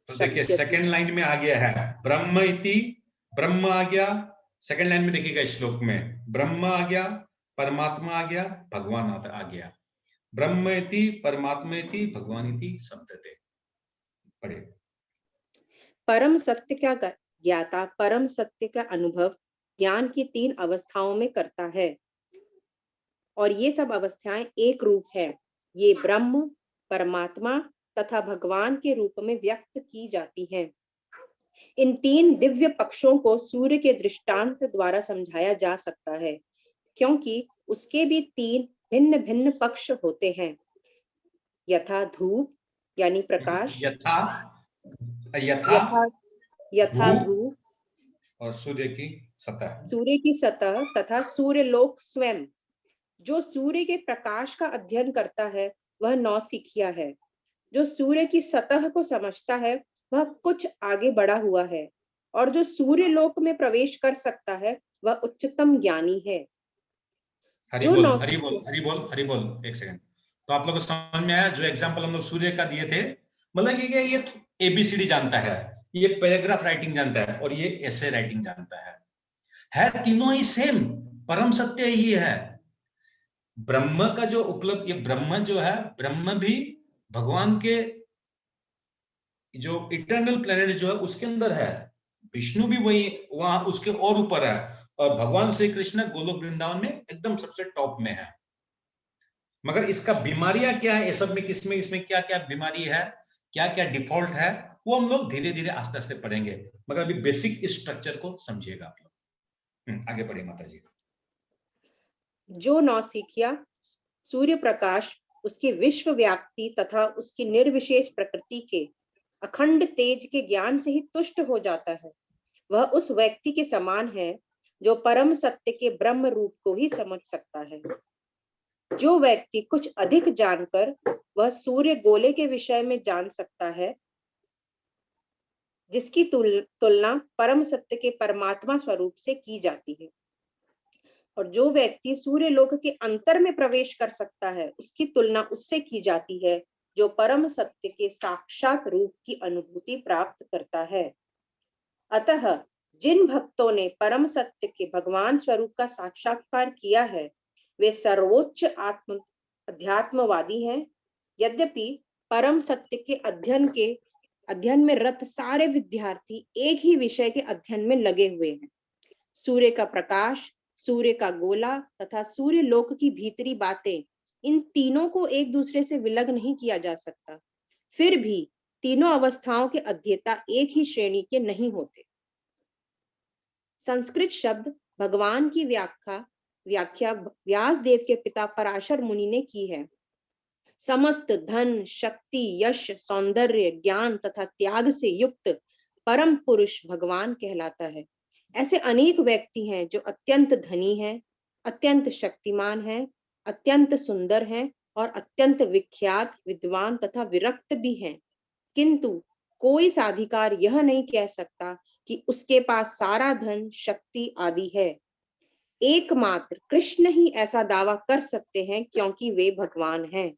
तो देखिए शब्दते। सेकंड लाइन में आ गया है ब्रह्म इति, ब्रह्म आ गया। सेकंड लाइन में देखिएगा श्लोक में ब्रह्म आ गया, परमात्मा आ गया, भगवान आ गया। ब्रह्म इति, परमात्मा इति, भगवान इति शब्दते। पढ़े। परम सत्य का ज्ञाता परम सत्य का अनुभव ज्ञान की 3 अवस्थाओं में करता है और ये सब अवस्थाएं एक रूप है। ये ब्रह्म, परमात्मा तथा भगवान के रूप में व्यक्त की जाती हैं। इन 3 दिव्य पक्षों को सूर्य के दृष्टांत द्वारा समझाया जा सकता है, क्योंकि उसके भी 3 भिन्न भिन्न पक्ष होते हैं। यथा धूप यानी प्रकाश, यथा धूप और सूर्य की सतह तथा सूर्य लोक स्वयं। जो सूर्य के प्रकाश का अध्ययन करता है वह नौसिखिया है। जो सूर्य की सतह को समझता है वह कुछ आगे बढ़ा हुआ है, और जो सूर्य लोक में प्रवेश कर सकता है वह उच्चतम ज्ञानी है। हरि बोल, हरि बोल, हरि बोल, हरि बोल। एक सेकंड। तो आप लोगों को समझ में आया जो एग्जांपल हम लोग सूर्य का दिए थे? मतलब ये एबीसीडी जानता है, ये पैराग्राफ राइटिंग जानता है और ये एसे राइटिंग जानता है तीनों ही सेम, परम सत्य ही है। ब्रह्म का जो उपलब्ध, ये ब्रह्म जो है, ब्रह्म भी भगवान के जो इटर्नल प्लेनेट जो है उसके अंदर है। विष्णु भी वही वहां उसके और ऊपर है, और भगवान श्री कृष्ण गोलोक वृंदावन में एकदम सबसे टॉप में है। मगर इसका बीमारियां क्या है, ये सब में किसमें इसमें क्या क्या बीमारी है, क्या क्या डिफॉल्ट है, वो हम लोग धीरे धीरे आस्ते आस्ते पढ़ेंगे। मगर अभी बेसिक स्ट्रक्चर को समझिएगा आप लोग। आगे बढ़िए माता जी। जो नौसिखिया सूर्य प्रकाश, उसकी विश्व व्याप्ति तथा उसकी निर्विशेष प्रकृति के अखंड तेज के ज्ञान से ही तुष्ट हो जाता है, वह उस व्यक्ति के समान है जो परम सत्य के ब्रह्म रूप को ही समझ सकता है। जो व्यक्ति कुछ अधिक जानकर वह सूर्य गोले के विषय में जान सकता है, जिसकी तुलना परम सत्य के परमात्मा स्वरूप से की जाती है, और जो व्यक्ति सूर्य लोक के अंतर में प्रवेश कर सकता है, उसकी तुलना उससे की जाती है जो परम सत्य के साक्षात रूप की अनुभूति प्राप्त करता है। अतः जिन भक्तों ने परम सत्य के भगवान स्वरूप का साक्षात्कार किया है, वे सर्वोच्च अध्यात्मवादी हैं। यद्यपि परम सत्य के अध्ययन में रत सारे विद्यार्थी एक ही विषय के अध्ययन में लगे हुए हैं। सूर्य का प्रकाश, सूर्य का गोला तथा सूर्य लोक की भीतरी बातें, इन तीनों को एक दूसरे से विलग नहीं किया जा सकता। फिर भी तीनों अवस्थाओं के अध्येता एक ही श्रेणी के नहीं होते। संस्कृत शब्द भगवान की व्याख्या व्यासदेव के पिता पराशर मुनि ने की है। समस्त धन, शक्ति, यश, सौंदर्य, ज्ञान तथा त्याग से युक्त परम पुरुष भगवान कहलाता है। ऐसे अनेक व्यक्ति हैं जो अत्यंत धनी हैं, अत्यंत शक्तिमान हैं, अत्यंत सुंदर हैं और अत्यंत विख्यात, विद्वान तथा विरक्त भी हैं, किंतु कोई साधिकार यह नहीं कह सकता कि उसके पास सारा धन, शक्ति आदि है। एकमात्र कृष्ण ही ऐसा दावा कर सकते हैं, क्योंकि वे भगवान हैं।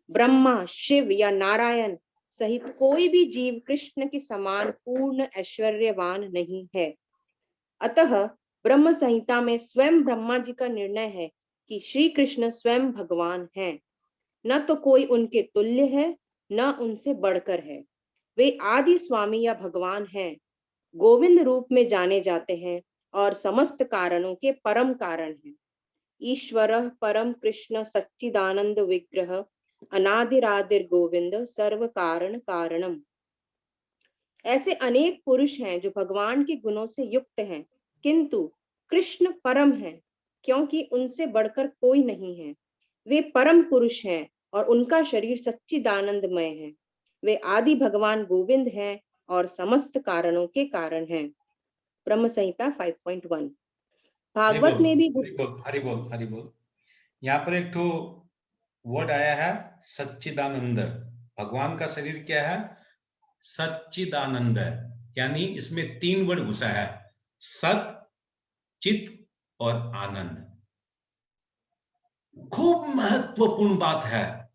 ब्रह्मा, शिव या नारायण सहित कोई भी जीव कृष्ण के समान पूर्ण ऐश्वर्यवान नहीं है। अतः ब्रह्म संहिता में स्वयं ब्रह्मा जी का निर्णय है कि श्री कृष्ण स्वयं भगवान हैं। न तो कोई उनके तुल्य है, न उनसे बढ़कर है। वे आदि स्वामी या भगवान हैं, गोविंद रूप में जाने जाते हैं और समस्त कारणों के परम कारण हैं। ईश्वरः परम कृष्ण सच्चिदानंद विग्रह अनादिरादिर गोविंद सर्व कारण कारणम। ऐसे अनेक पुरुष हैं जो भगवान के गुणों से युक्त हैं, किंतु कृष्ण परम है, क्योंकि उनसे बढ़कर कोई नहीं है। वे परम पुरुष हैं और उनका शरीर सच्चिदानंदमय है। वे आदि भगवान गोविंद हैं और समस्त कारणों के कारण हैं। ब्रह्म संहिता 5.1। भागवत में भी हरि बोल, हरि बोल। यहाँ पर एक तो वर्ड आया है सच्चिदानंद। भगवान का शरीर क्या है? सच्चिदानंद, यानी इसमें 3 वर्ड घुसा है, सत, चित और आनंद। खूब महत्वपूर्ण बात है।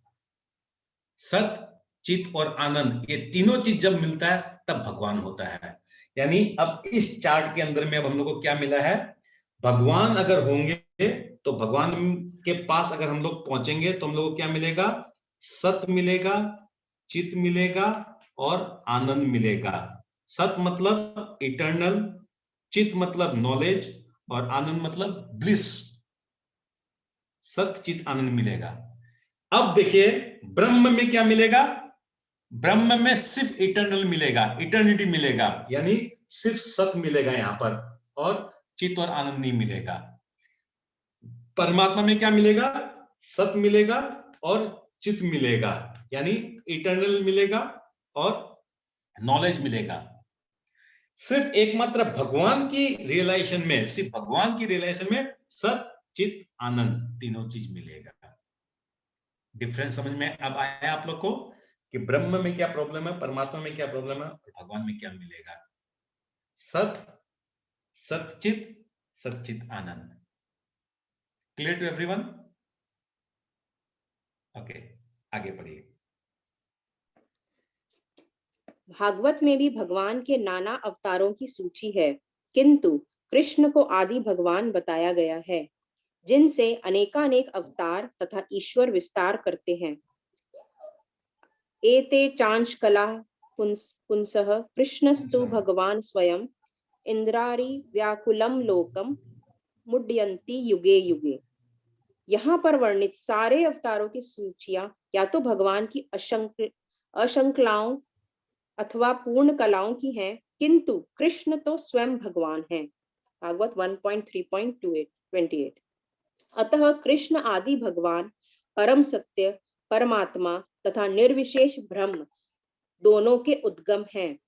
सत, चित और आनंद, ये तीनों चीज जब मिलता है तब भगवान होता है। यानी अब इस चार्ट के अंदर में अब हम लोग को क्या मिला है, भगवान अगर होंगे तो भगवान के पास अगर हम लोग पहुंचेंगे तो हम लोग को क्या मिलेगा, सत मिलेगा, चित मिलेगा और आनंद मिलेगा। सत मतलब इटर्नल, चित मतलब नॉलेज और आनंद मतलब ब्लिस। सत, चित, आनंद मिलेगा। अब देखिए ब्रह्म में क्या मिलेगा, ब्रह्म में सिर्फ इटर्नल मिलेगा, इटर्निटी मिलेगा, यानी सिर्फ सत मिलेगा यहां पर, और चित और आनंद नहीं मिलेगा। परमात्मा में क्या मिलेगा, सत मिलेगा और चित मिलेगा, यानी इटर्नल मिलेगा और नॉलेज मिलेगा। सिर्फ एकमात्र भगवान की रियलाइजेशन में, सिर्फ भगवान की रियलाइजेशन में सत, चित, आनंद तीनों चीज मिलेगा। डिफरेंस समझ में अब आया आप लोग को कि ब्रह्म में क्या प्रॉब्लम है, परमात्मा में क्या प्रॉब्लम है और भगवान में क्या मिलेगा। सत, सच्चित, सच्चित आनंद। Clear to everyone? ओके, आगे पढ़िए। भागवत में भी भगवान के नाना अवतारों की सूची है, किंतु कृष्ण को आदि भगवान बताया गया है, जिनसे अनेकानेक अवतार तथा ईश्वर विस्तार करते हैं। एते चांश कला पुंसः कृष्णस्तु भगवान स्वयं इंद्रारी व्याकुलम लोकम मुड्यंती युगे युगे। यहाँ पर वर्णित सारे अवतारों की सूचियां या तो भगवान की अशंकलाओं अथवा पूर्ण कलाओं की हैं, किंतु कृष्ण तो स्वयं भगवान हैं। भागवत 1.3.28। अतः कृष्ण आदि भगवान, परम सत्य, परमात्मा तथा निर्विशेष ब्रह्म दोनों के उद्गम हैं।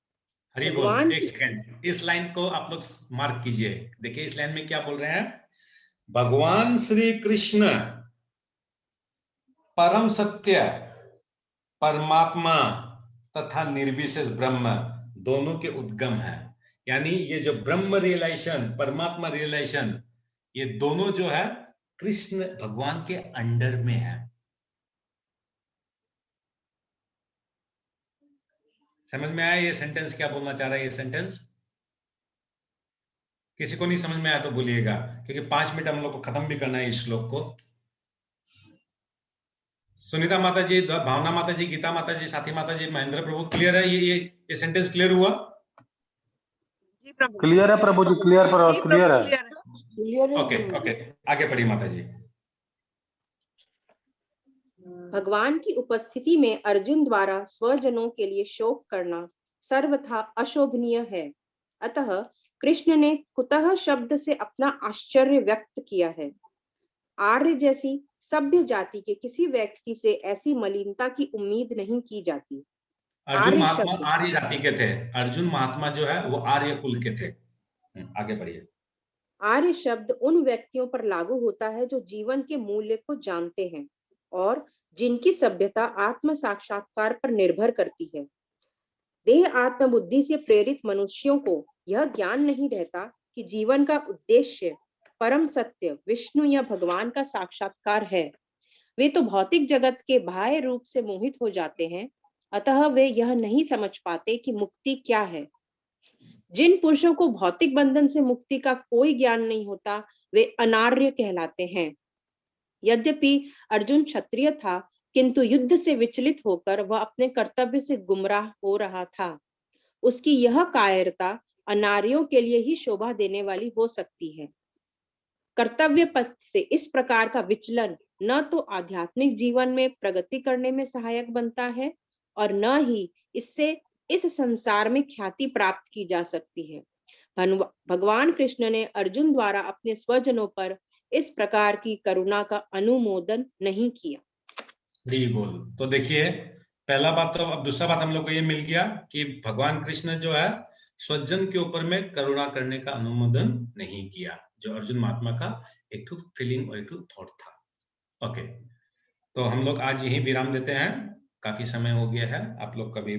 हरि बोल। एक सेकंड, इस लाइन को आप लोग मार्क कीजिए। देखिए इस लाइन में क्या बोल रहे हैं, भगवान श्री कृष्ण परम सत्य, परमात्मा तथा निर्विशेष ब्रह्म दोनों के उद्गम है। यानी ये जो ब्रह्म रियलाइजेशन, परमात्मा रियलाइजेशन, ये दोनों जो है कृष्ण भगवान के अंडर में है। समझ में आया ये सेंटेंस क्या बोलना चाह रहा है? ये सेंटेंस किसी को नहीं समझ में आया तो बोलिएगा, क्योंकि 5 मिनट हम लोग को खत्म भी करना है इस श्लोक को। सुनीता माता जी, भावना माता जी, गीता माता जी, साथी माता जी, महेंद्र प्रभु, क्लियर है? ये सेंटेंस क्लियर हुआ? जी प्रभु। क्लियर है प्रभु जी, क्लियर है। ओके, आगे पढ़िए माता जी। भगवान की उपस्थिति में अर्जुन द्वारा स्वजनों के लिए शोक करना सर्वथा अशोभनीय है। अतः कृष्ण ने कुतः शब्द से अपना आश्चर्य व्यक्त किया है। आर्य जैसी सभ्य जाति के किसी व्यक्ति से ऐसी मलिनता की उम्मीद नहीं की जाती। अर्जुन महात्मा आर्य जाति के थे। अर्जुन महात्मा जो है वो आर्य कुल के थे। आगे बढ़िए। आर्य शब्द उन व्यक्तियों पर लागू होता है जो जीवन के मूल्य को जानते हैं और जिनकी सभ्यता आत्म साक्षात्कार पर निर्भर करती है। देह आत्मबुद्धि से प्रेरित मनुष्यों को यह ज्ञान नहीं रहता कि जीवन का उद्देश्य परम सत्य विष्णु या भगवान का साक्षात्कार है। वे तो भौतिक जगत के बाह्य रूप से मोहित हो जाते हैं, अतः वे यह नहीं समझ पाते कि मुक्ति क्या है। जिन पुरुषों को भौतिक बंधन से मुक्ति का कोई ज्ञान नहीं होता, वे अनार्य कहलाते हैं। यद्यपि अर्जुन क्षत्रिय था, किंतु युद्ध से विचलित होकर वह अपने कर्तव्य से गुमराह हो रहा था। उसकी यह कायरता अनार्यों के लिए ही शोभा देने वाली हो सकती है। कर्तव्य पथ से इस प्रकार का विचलन न तो आध्यात्मिक जीवन में प्रगति करने में सहायक बनता है और न ही इससे इस संसार में ख्याति प्राप्त की जा सकती है। भगवान कृष्ण ने अर्जुन द्वारा अपने स्वजनों पर इस प्रकार की करुणा का अनुमोदन नहीं किया। बोल। तो देखिए पहला बात तो, अब दूसरा बात हम लोग को ये मिल गया कि भगवान कृष्ण जो है स्वजन के ऊपर में करुणा करने का अनुमोदन नहीं किया, जो अर्जुन महात्मा का एक तो फीलिंग और एक तो थॉट था। ओके, तो हम लोग आज यही विराम देते हैं, काफी समय हो गया है आप लोग का भी।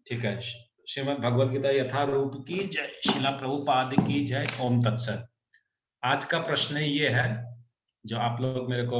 ठीक है, श्रीमद् भगवद गीता यथारूप की जय, शिला प्रभुपाद की जय। ओम तत्सत। आज का प्रश्न ये है जो आप लोग मेरे को